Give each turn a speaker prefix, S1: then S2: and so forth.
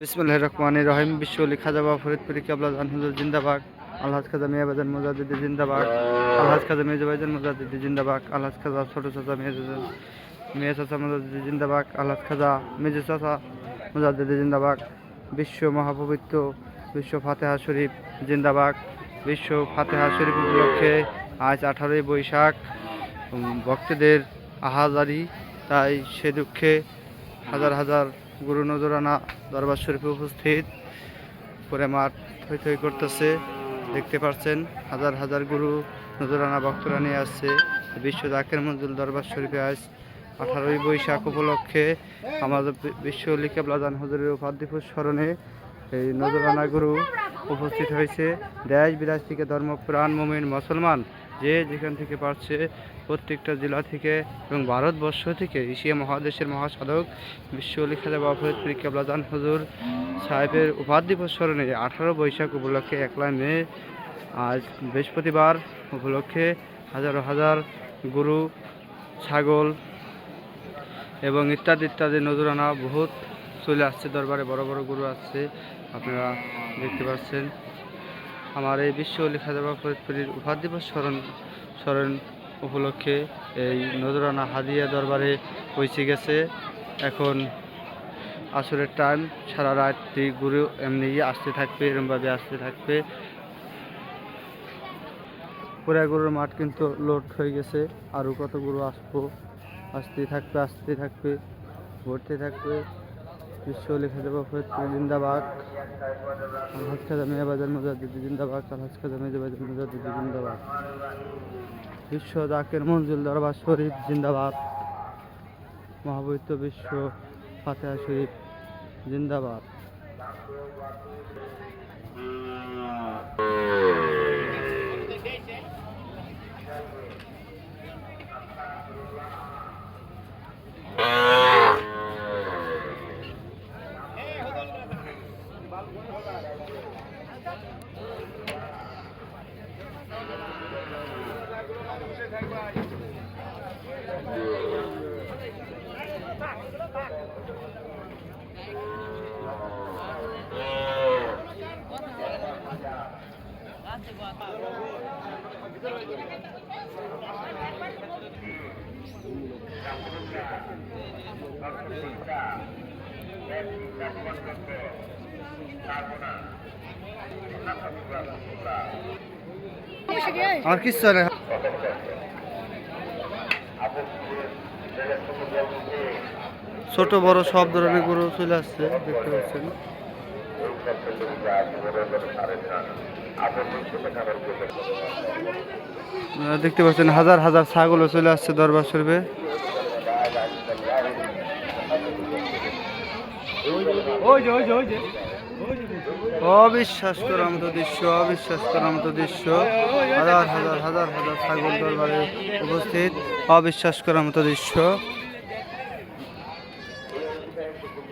S1: বিসমিল্লাহির রহমানির রহিম। বিশ্বলি খাজা বাবা ফরিদপুরি কেবলা জান হুজুর জিন্দাবাদ। আলহাজ খাজা মিয়া বাজান মুজাদ্দিদি জিন্দাবাদ। আলহাজ খাজা মির্জা বাজান মুজাদ্দিদি জিন্দাবাদ। আলহাজ খাজা ছোট চাচা মিয়া চাচা মুজাদ্দিদি জিন্দাবাদ। আলহাজ খাজা মির্জা চাচা মুজাদ্দিদি জিন্দাবাদ। বিশ্ব মহাপবিত্র বিশ্ব ফাতেহা শরীফ জিন্দাবাদ। বিশ্ব ফাতেহা শরীফ উপলক্ষে আজ 18ই বৈশাখ ভক্তদের আহাজারি, তাই সে দুঃখে হাজার হাজার গুরু নজরানা দরবার শরীফে উপস্থিত করে মাঠ থই থই করতেছে। দেখতে পাচ্ছেন হাজার হাজার গুরু নজরানা ভক্তরা নিয়ে আসছে বিশ্ব জাকের মঞ্জুল দরবার শরীফে। আজ 18ই বৈশাখ উপলক্ষে আমাদের বিশ্ব কেবলা জান হুজুরের উপাধিপুর স্মরণে এই নজরানা গুরু উপস্থিত হয়েছে। দেশ বিদেশ থেকে ধর্মপ্রাণ মুমিন মুসলমান যে যেখান থেকে পারছে প্রত্যেকটা জেলা থেকে এবং ভারতবর্ষ থেকে এশিয়া মহাদেশের মহাসাধক বিশ্ব খাজা বাবা ফরিদপুরি কেবলা জান হুজুর সাহেবের উপাধিপুর স্মরণে 18 বৈশাখ উপলক্ষে 1 মে আজ বৃহস্পতিবার উপলক্ষে হাজার হাজার গরু, ছাগল এবং ইত্যাদি ইত্যাদি নজরানা বহুত চলে আসছে দরবারে। বড় বড় গরু আসছে, আপনারা দেখতে পাচ্ছেন। আমার এই বিশ্ব খাজা বাবা ফরিদপুরির উপাধিপুর স্মরণ উপলক্ষে এই নজরানা হাদিয়া দরবারে পৌঁছে গেছে। এখন আসরের টাইম, সারা রাত্রি গুরু এমনি আসতে থাকবে, এরমভাবে আসতে থাকবে। পুরা গরুর মাঠ কিন্তু লোড হয়ে গেছে, আরও কত গরু আসতে থাকবে ভরতে থাকবে। বিশ্ব খাজা বাবা ফরিদপুরি জিন্দাবাদ। আলহাজ খাজা মিয়া বাজার মুজাদ্দিদি জিন্দাবাদ। আলহাজ খাজা মির্জা বাজার মুজাদ্দিদি জিন্দাবাদ। বিশ্ব জাকের মঞ্জুল দরবার শরীফ জিন্দাবাদ। মহাপবিত্র বিশ্ব ফাতেহা শরীফ জিন্দাবাদ। আমার কিচ্ছু না, ছোট বড় সব ধরনের গরু চলে আসছে, দেখতে পাচ্ছেন। দেখতে পাচ্ছেন হাজার হাজার ছাগলও চলে আসছে দরবার শরীফে। অবিশ্বাস করার মতো দৃশ্য, হাজার হাজার ছাগল দরবারে উপস্থিত, অবিশ্বাস করার মতো দৃশ্য।